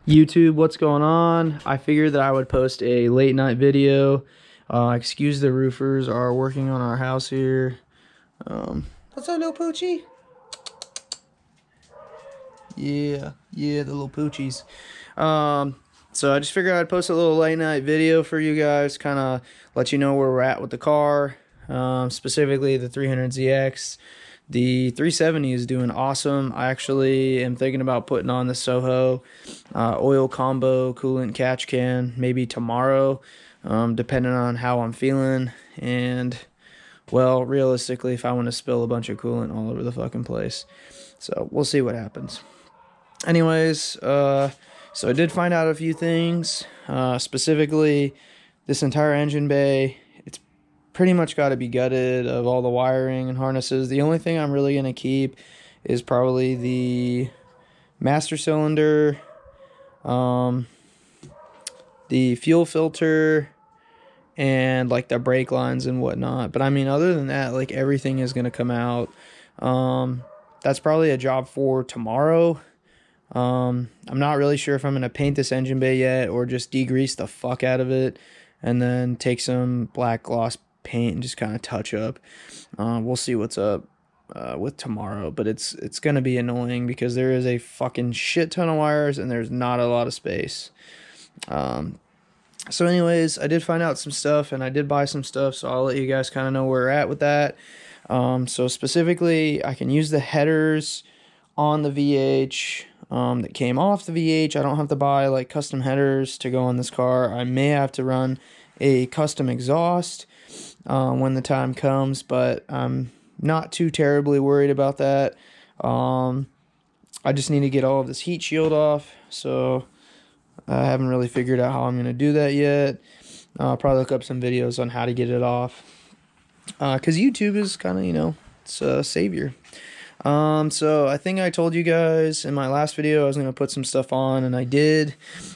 YouTube, what's going on? I figured that I would post a late night video. Excuse the roofers are working on our house here. What's up, little poochie? Yeah, the little poochies. So I just figured I'd post a little late night video for you guys, kind of let you know where we're at with the car, specifically the 300ZX. The 370 is doing awesome. I actually am thinking about putting on the Soho oil combo coolant catch can maybe tomorrow, depending on how I'm feeling. And, well, realistically, if I want to spill a bunch of coolant all over the fucking place. So we'll see what happens. Anyways, so I did find out a few things, specifically this entire engine bay. It's pretty much got to be gutted of all the wiring and harnesses. The only thing I'm really going to keep is probably the master cylinder, the fuel filter, and like the brake lines and whatnot. But I mean, other than that, like everything is going to come out. That's probably a job for tomorrow. I'm not really sure if I'm going to paint this engine bay yet or just degrease the fuck out of it and then take some black gloss paint and just kind of touch up. We'll see what's up with tomorrow, but it's going to be annoying because there is a fucking shit ton of wires and there's not a lot of space. So anyways, I did find out some stuff and I did buy some stuff, so I'll let you guys kind of know where we're at with that. So specifically, I can use the headers on the VH that came off the VH. I don't have to buy like custom headers to go on this car. I may have to run a custom exhaust when the time comes, but I'm not too terribly worried about that. I just need to get all of this heat shield off, so I haven't really figured out how I'm going to do that yet. I'll probably look up some videos on how to get it off, because YouTube is kind of, you know, it's a savior. So I think I told you guys in my last video I was going to put some stuff on, and I did.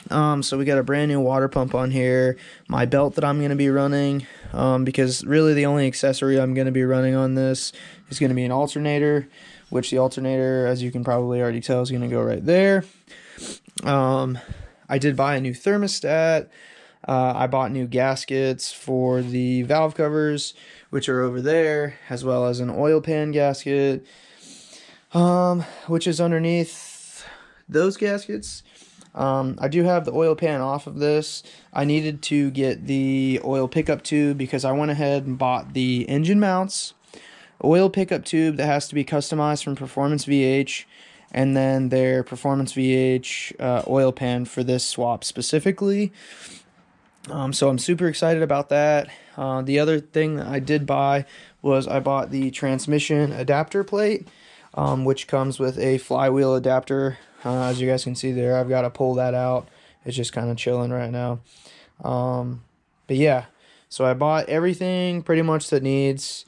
So we got a brand new water pump on here, my belt that I'm going to be running, because really the only accessory I'm going to be running on this is going to be an alternator, which the alternator, as you can probably already tell, is going to go right there. I did buy a new thermostat. I bought new gaskets for the valve covers, which are over there, as well as an oil pan gasket, which is underneath those gaskets. I do have the oil pan off of this. I needed to get the oil pickup tube because I went ahead and bought the engine mounts, oil pickup tube that has to be customized from Performance VH, and then their Performance VH oil pan for this swap specifically. So I'm super excited about that. The other thing that I did buy was I bought the transmission adapter plate, which comes with a flywheel adapter. As you guys can see there, I've got to pull that out. It's just kind of chilling right now. But yeah, so I bought everything pretty much that it needs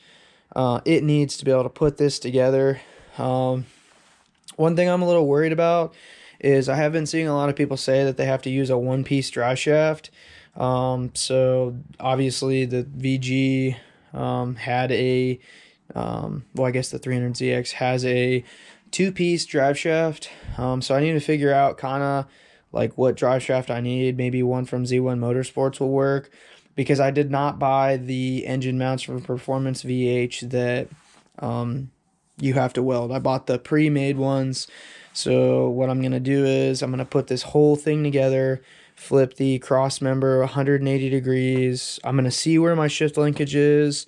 to be able to put this together. One thing I'm a little worried about is I have been seeing a lot of people say that they have to use a one-piece drive shaft. So obviously the VG had a well, I guess the 300ZX has a two-piece drive shaft. So I need to figure out kind of like what drive shaft I need. Maybe one from Z1 Motorsports will work, because I did not buy the engine mounts from Performance VH that you have to weld. I bought the pre-made ones. So what I'm going to do is I'm going to put this whole thing together, flip the cross member 180 degrees. I'm going to see where my shift linkage is.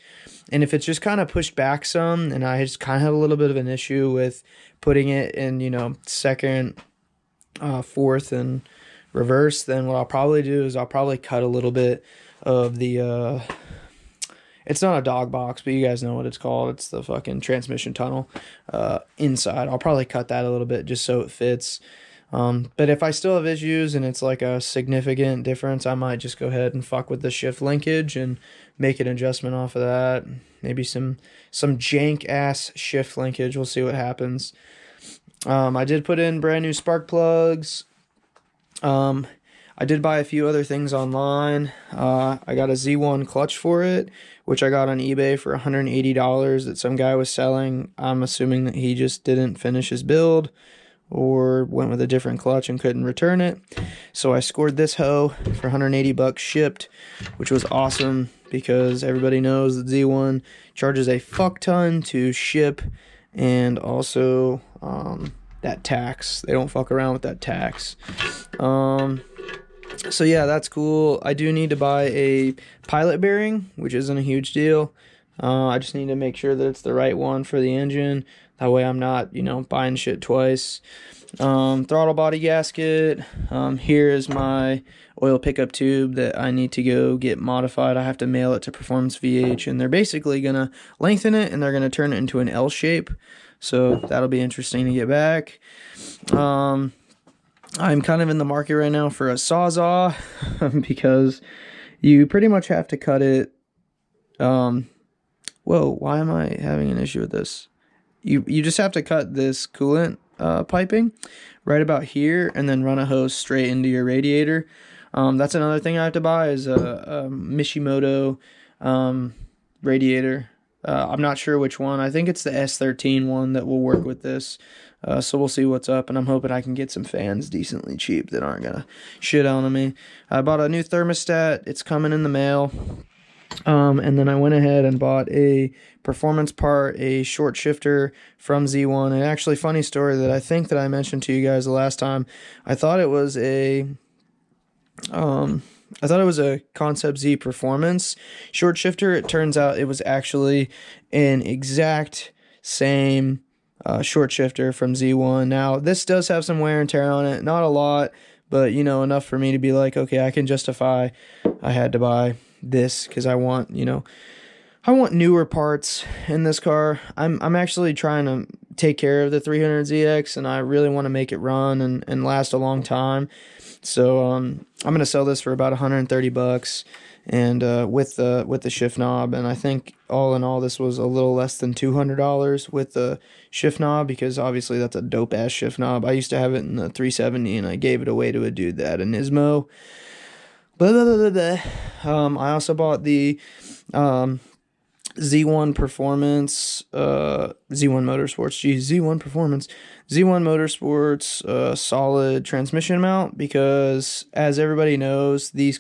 And if it's just kind of pushed back some, and I just kind of have a little bit of an issue with putting it in, you know, second, fourth, and reverse, then what I'll probably do is I'll probably cut a little bit of the, it's not a dog box, but you guys know what it's called. It's the fucking transmission tunnel inside. I'll probably cut that a little bit just so it fits. But if I still have issues and it's like a significant difference, I might just go ahead and fuck with the shift linkage and make an adjustment off of that. Maybe some jank ass shift linkage. We'll see what happens. I did put in brand new spark plugs. I did buy a few other things online. I got a Z1 clutch for it, which I got on eBay for $180 that some guy was selling. I'm assuming that he just didn't finish his build, or went with a different clutch and couldn't return it. So I scored this hoe for 180 bucks shipped, which was awesome because everybody knows that Z1 charges a fuck ton to ship, and also that tax. They don't fuck around with that tax. So yeah, that's cool. I do need to buy a pilot bearing, which isn't a huge deal. I just need to make sure that it's the right one for the engine. That way I'm not, buying shit twice. Throttle body gasket. Here is my oil pickup tube that I need to go get modified. I have to mail it to Performance VH, and they're basically going to lengthen it, and they're going to turn it into an L shape. So that'll be interesting to get back. I'm kind of in the market right now for a Sawzall because you pretty much have to cut it. Whoa, why am I having an issue with this? You just have to cut this coolant piping right about here and then run a hose straight into your radiator. That's another thing I have to buy is a Mishimoto radiator. I'm not sure which one. I think it's the S13 one that will work with this. So we'll see what's up, and I'm hoping I can get some fans decently cheap that aren't gonna shit on me. I bought a new thermostat. It's coming in the mail. And then I went ahead and bought a performance part, a short shifter from Z1. And actually, funny story that I think that I mentioned to you guys the last time. I thought it was a Concept Z Performance short shifter. It turns out it was actually an exact same short shifter from Z1. Now, this does have some wear and tear on it. Not a lot, but, enough for me to be like, okay, I can justify I had to buy this because I want newer parts in this car. I'm actually trying to take care of the 300ZX, and I really want to make it run and last a long time. So I'm gonna sell this for about 130 bucks, and with the shift knob. And I think all in all, this was a little less than $200 with the shift knob, because obviously that's a dope ass shift knob. I used to have it in the 370, and I gave it away to a dude that had a Nismo. Blah, blah, blah, blah, blah. I also bought the Z1 Performance, Z1 Motorsports, Z1 Performance, Z1 Motorsports solid transmission mount, because as everybody knows, these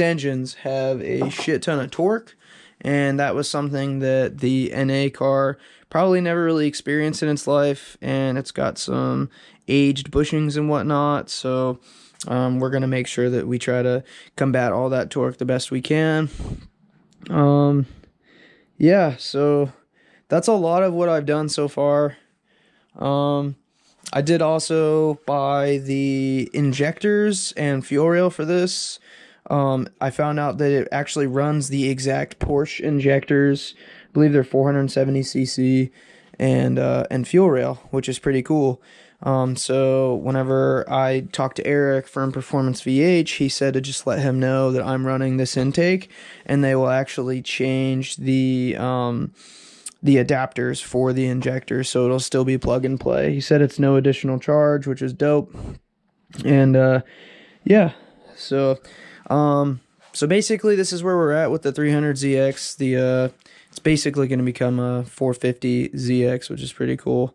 engines have a shit ton of torque, and that was something that the NA car probably never really experienced in its life, and it's got some aged bushings and whatnot, so we're going to make sure that we try to combat all that torque the best we can. Yeah, so that's a lot of what I've done so far. I did also buy the injectors and fuel rail for this. I found out that it actually runs the exact Porsche injectors. I believe they're 470cc and fuel rail, which is pretty cool. So whenever I talked to Eric from Performance VH, he said to just let him know that I'm running this intake, and they will actually change the adapters for the injectors, so it'll still be plug and play. He said it's no additional charge, which is dope. And yeah, so basically this is where we're at with the 300ZX. It's basically going to become a 450ZX, which is pretty cool.